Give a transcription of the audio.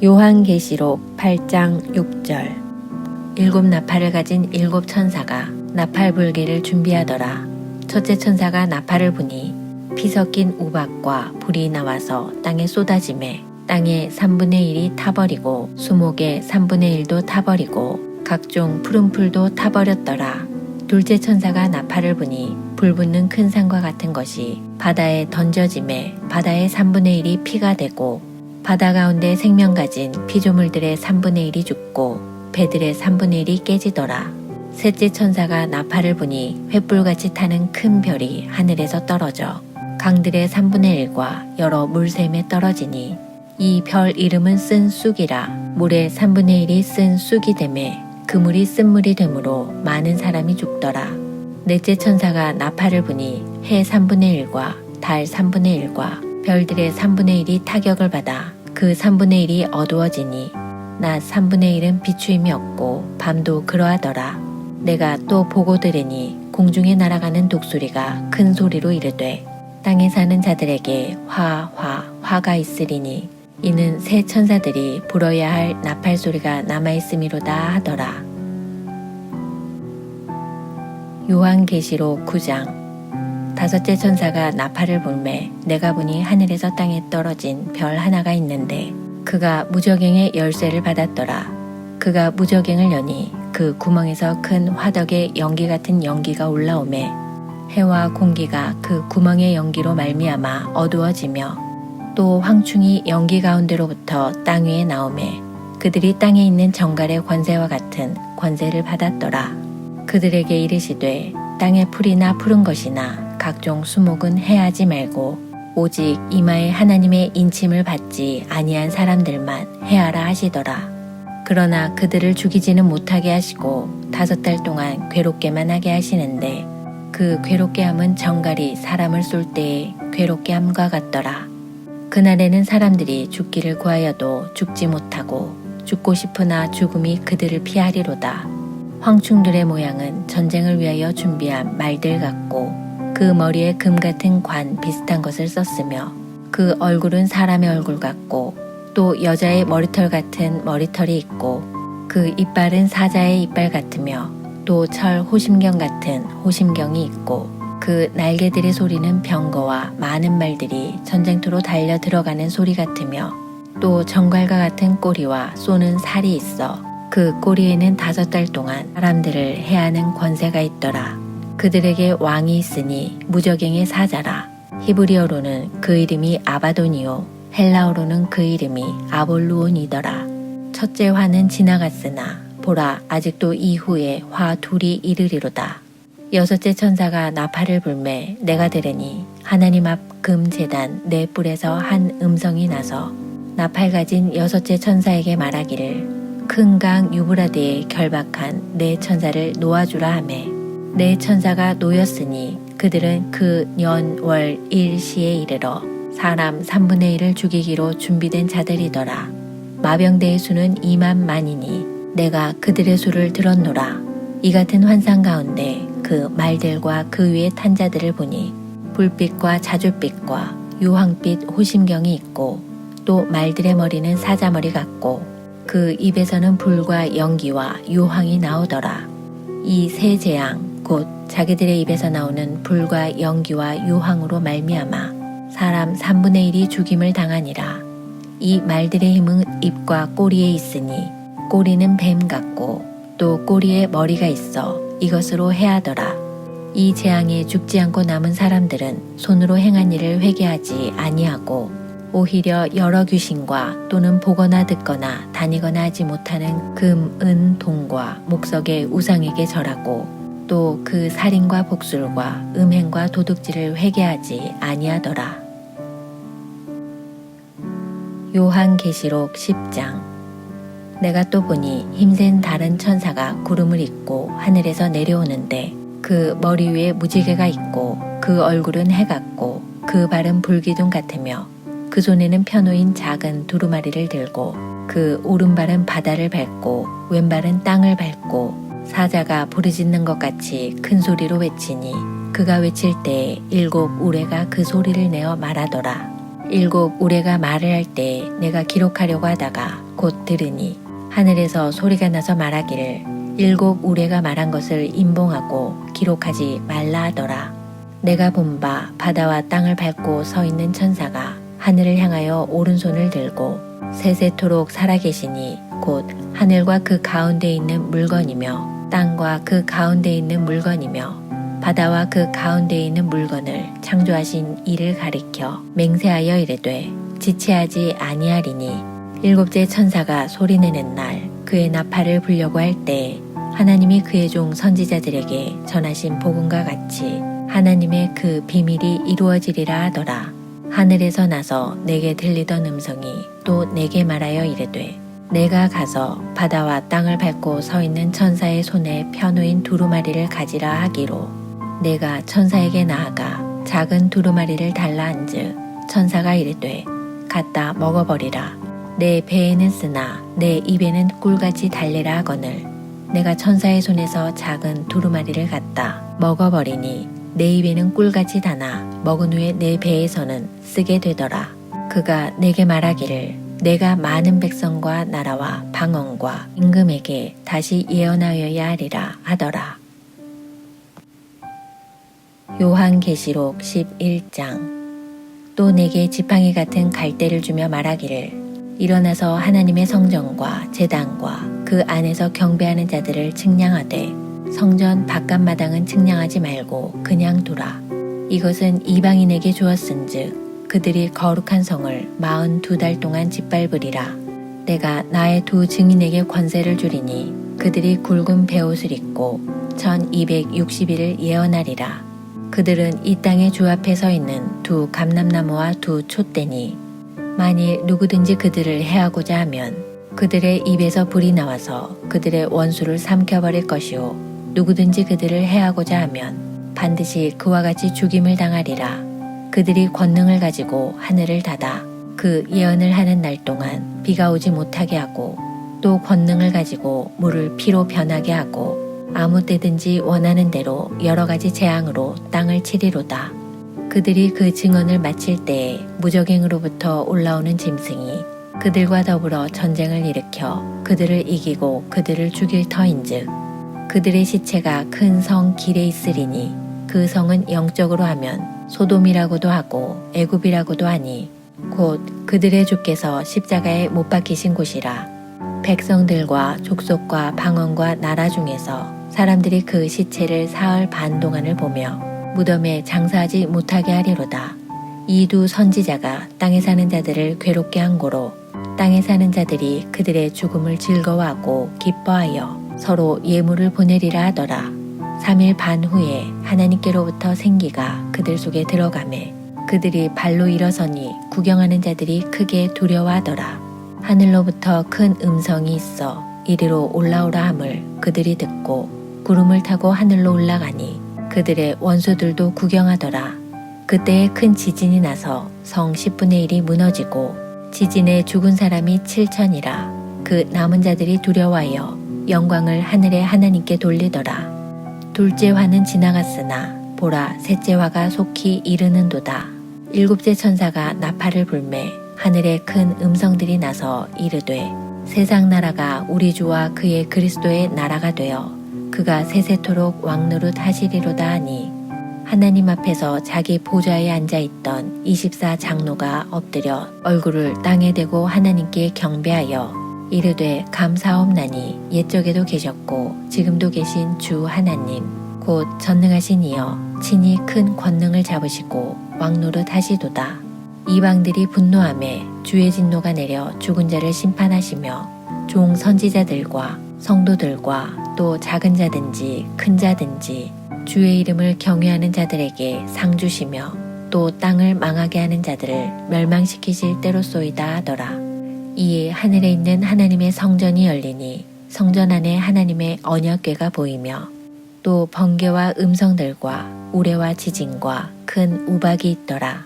요한계시록 8장 6절. 일곱 나팔을 가진 일곱 천사가 나팔 불기를 준비하더라. 첫째 천사가 나팔을 부니 피 섞인 우박과 불이 나와서 땅에 쏟아지매 땅의 3분의 1이 타버리고 수목의 3분의 1도 타버리고 각종 푸른 풀도 타버렸더라. 둘째 천사가 나팔을 부니 불 붙는 큰 산과 같은 것이 바다에 던져지매 바다의 3분의 1이 피가 되고 바다 가운데 생명 가진 피조물들의 3분의 1이 죽고 배들의 3분의 1이 깨지더라. 셋째 천사가 나팔을 부니 횃불같이 타는 큰 별이 하늘에서 떨어져 강들의 3분의 1과 여러 물샘에 떨어지니 이 별 이름은 쓴 쑥이라. 물의 3분의 1이 쓴 쑥이 되매 그 물이 쓴 물이 되므로 많은 사람이 죽더라. 넷째 천사가 나팔을 부니 해 3분의 1과 달 3분의 1과 별들의 3분의 1이 타격을 받아 그 3분의 1이 어두워지니 낮 3분의 1은 비추임이 없고 밤도 그러하더라. 내가 또 보고 들으니 공중에 날아가는 독수리가 큰 소리로 이르되 땅에 사는 자들에게 화가 있으리니 이는 새 천사들이 불어야 할 나팔 소리가 남아있음이로다 하더라. 요한계시록 9장. 다섯째 천사가 나팔을 불매 내가 보니 하늘에서 땅에 떨어진 별 하나가 있는데 그가 무저갱의 열쇠를 받았더라. 그가 무저갱을 여니 그 구멍에서 큰 화덕의 연기 같은 연기가 올라오매 해와 공기가 그 구멍의 연기로 말미암아 어두워지며 또 황충이 연기 가운데로부터 땅 위에 나오매 그들이 땅에 있는 정갈의 권세와 같은 권세를 받았더라. 그들에게 이르시되 땅의 풀이나 푸른 것이나 각종 수목은 해하지 말고 오직 이마에 하나님의 인침을 받지 아니한 사람들만 해하라 하시더라. 그러나 그들을 죽이지는 못하게 하시고 5달 동안 괴롭게만 하게 하시는데 그 괴롭게 함은 정갈이 사람을 쏠 때의 괴롭게 함과 같더라. 그날에는 사람들이 죽기를 구하여도 죽지 못하고 죽고 싶으나 죽음이 그들을 피하리로다. 황충들의 모양은 전쟁을 위하여 준비한 말들 같고 그 머리에 금 같은 관 비슷한 것을 썼으며 그 얼굴은 사람의 얼굴 같고 또 여자의 머리털 같은 머리털이 있고 그 이빨은 사자의 이빨 같으며 또 철 호심경 같은 호심경이 있고 그 날개들의 소리는 병거와 많은 말들이 전쟁터로 달려 들어가는 소리 같으며 또 정갈과 같은 꼬리와 쏘는 살이 있어 그 꼬리에는 5달 동안 사람들을 해하는 권세가 있더라. 그들에게 왕이 있으니 무저갱의 사자라. 히브리어로는 그 이름이 아바돈이요 헬라어로는 그 이름이 아볼루온이더라. 첫째 화는 지나갔으나 보라 아직도 이후에 화 둘이 이르리로다. 여섯째 천사가 나팔을 불매 내가 들으니 하나님 앞 금 제단 네 뿔에서 한 음성이 나서 나팔 가진 여섯째 천사에게 말하기를 큰 강 유브라데에 결박한 네 천사를 놓아주라 하매 네 천사가 놓였으니 그들은 그 년 월 일시에 이르러 사람 3분의 1을 죽이기로 준비된 자들이더라. 마병대의 수는 2만 만이니 내가 그들의 수를 들었노라. 이 같은 환상 가운데 그 말들과 그 위에 탄 자들을 보니 불빛과 자줏빛과 유황빛 호심경이 있고 또 말들의 머리는 사자머리 같고 그 입에서는 불과 연기와 유황이 나오더라. 이 세 재앙 곧 자기들의 입에서 나오는 불과 연기와 유황으로 말미암아 사람 3분의 1이 죽임을 당하니라. 이 말들의 힘은 입과 꼬리에 있으니 꼬리는 뱀 같고 또 꼬리에 머리가 있어 이것으로 해하더라. 이 재앙에 죽지 않고 남은 사람들은 손으로 행한 일을 회개하지 아니하고 오히려 여러 귀신과 또는 보거나 듣거나 다니거나 하지 못하는 금, 은, 동과 목석의 우상에게 절하고 또 그 살인과 복술과 음행과 도둑질을 회개하지 아니하더라. 요한계시록 10장. 내가 또 보니 힘센 다른 천사가 구름을 입고 하늘에서 내려오는데 그 머리 위에 무지개가 있고 그 얼굴은 해 같고 그 발은 불기둥 같으며 그 손에는 펴놓인 작은 두루마리를 들고 그 오른발은 바다를 밟고 왼발은 땅을 밟고 사자가 부르짖는 것 같이 큰 소리로 외치니 그가 외칠 때에 7 우레가 그 소리를 내어 말하더라. 일곱 우레가 말을 할 때 내가 기록하려고 하다가 곧 들으니 하늘에서 소리가 나서 말하기를 일곱 우레가 말한 것을 임봉하고 기록하지 말라 하더라. 내가 본 바 바다와 땅을 밟고 서 있는 천사가 하늘을 향하여 오른손을 들고 세세토록 살아계시니 곧 하늘과 그 가운데 있는 물건이며 땅과 그 가운데 있는 물건이며 바다와 그 가운데 있는 물건을 창조하신 이를 가리켜 맹세하여 이르되 지체하지 아니하리니 일곱째 천사가 소리내는 날 그의 나팔을 불려고 할 때 하나님이 그의 종 선지자들에게 전하신 복음과 같이 하나님의 그 비밀이 이루어지리라 하더라. 하늘에서 나서 내게 들리던 음성이 또 내게 말하여 이르되 내가 가서 바다와 땅을 밟고 서 있는 천사의 손에 펴놓인 두루마리를 가지라 하기로 내가 천사에게 나아가 작은 두루마리를 달라 한즉 천사가 이르되 갖다 먹어버리라. 내 배에는 쓰나 내 입에는 꿀같이 달래라 하거늘 내가 천사의 손에서 작은 두루마리를 갖다 먹어버리니 내 입에는 꿀같이 다나 먹은 후에 내 배에서는 쓰게 되더라. 그가 내게 말하기를 내가 많은 백성과 나라와 방언과 임금에게 다시 예언하여야 하리라 하더라. 요한계시록 11장. 또 내게 지팡이 같은 갈대를 주며 말하기를 일어나서 하나님의 성전과 제단과 그 안에서 경배하는 자들을 측량하되 성전 바깥마당은 측량하지 말고 그냥 두라. 이것은 이방인에게 주었은즉 그들이 거룩한 성을 42달 동안 짓밟으리라. 내가 나의 두 증인에게 권세를 주리니 그들이 굵은 베옷을 입고 1260일을 예언하리라. 그들은 이 땅의 주 앞에 서 있는 두 감람나무와 두 촛대니 만일 누구든지 그들을 해하고자 하면 그들의 입에서 불이 나와서 그들의 원수를 삼켜버릴 것이요 누구든지 그들을 해하고자 하면 반드시 그와 같이 죽임을 당하리라. 그들이 권능을 가지고 하늘을 닫아 그 예언을 하는 날 동안 비가 오지 못하게 하고 또 권능을 가지고 물을 피로 변하게 하고 아무 때든지 원하는 대로 여러 가지 재앙으로 땅을 치리로다. 그들이 그 증언을 마칠 때에 무적행으로부터 올라오는 짐승이 그들과 더불어 전쟁을 일으켜 그들을 이기고 그들을 죽일 터인즉 그들의 시체가 큰 성 길에 있으리니 그 성은 영적으로 하면 소돔이라고도 하고 애굽이라고도 하니 곧 그들의 주께서 십자가에 못 박히신 곳이라. 백성들과 족속과 방언과 나라 중에서 사람들이 그 시체를 사흘 반 동안을 보며 무덤에 장사하지 못하게 하리로다. 이 두 선지자가 땅에 사는 자들을 괴롭게 한 고로 땅에 사는 자들이 그들의 죽음을 즐거워하고 기뻐하여 서로 예물을 보내리라 하더라. 3일 반 후에 하나님께로부터 생기가 그들 속에 들어가매 그들이 발로 일어서니 구경하는 자들이 크게 두려워하더라. 하늘로부터 큰 음성이 있어 이리로 올라오라 함을 그들이 듣고 구름을 타고 하늘로 올라가니 그들의 원수들도 구경하더라. 그때에 큰 지진이 나서 성 10분의 1이 무너지고 지진에 죽은 사람이 7천이라. 그 남은 자들이 두려워하여 영광을 하늘의 하나님께 돌리더라. 둘째 화는 지나갔으나 보라 셋째 화가 속히 이르는도다. 일곱째 천사가 나팔을 불매 하늘에 큰 음성들이 나서 이르되 세상 나라가 우리 주와 그의 그리스도의 나라가 되어 그가 세세토록 왕노릇 하시리로다 하니 하나님 앞에서 자기 보좌에 앉아있던 24장로가 엎드려 얼굴을 땅에 대고 하나님께 경배하여 이르되 감사옵나니 옛적에도 계셨고 지금도 계신 주 하나님 곧 전능하신 이여 친히 큰 권능을 잡으시고 왕노릇 하시도다. 이방들이 분노하매 주의 진노가 내려 죽은 자를 심판하시며 종 선지자들과 성도들과 또 작은 자든지 큰 자든지 주의 이름을 경외하는 자들에게 상 주시며 또 땅을 망하게 하는 자들을 멸망시키실 때로소이다 하더라. 이에 하늘에 있는 하나님의 성전이 열리니 성전 안에 하나님의 언약궤가 보이며 또 번개와 음성들과 우레와 지진과 큰 우박이 있더라.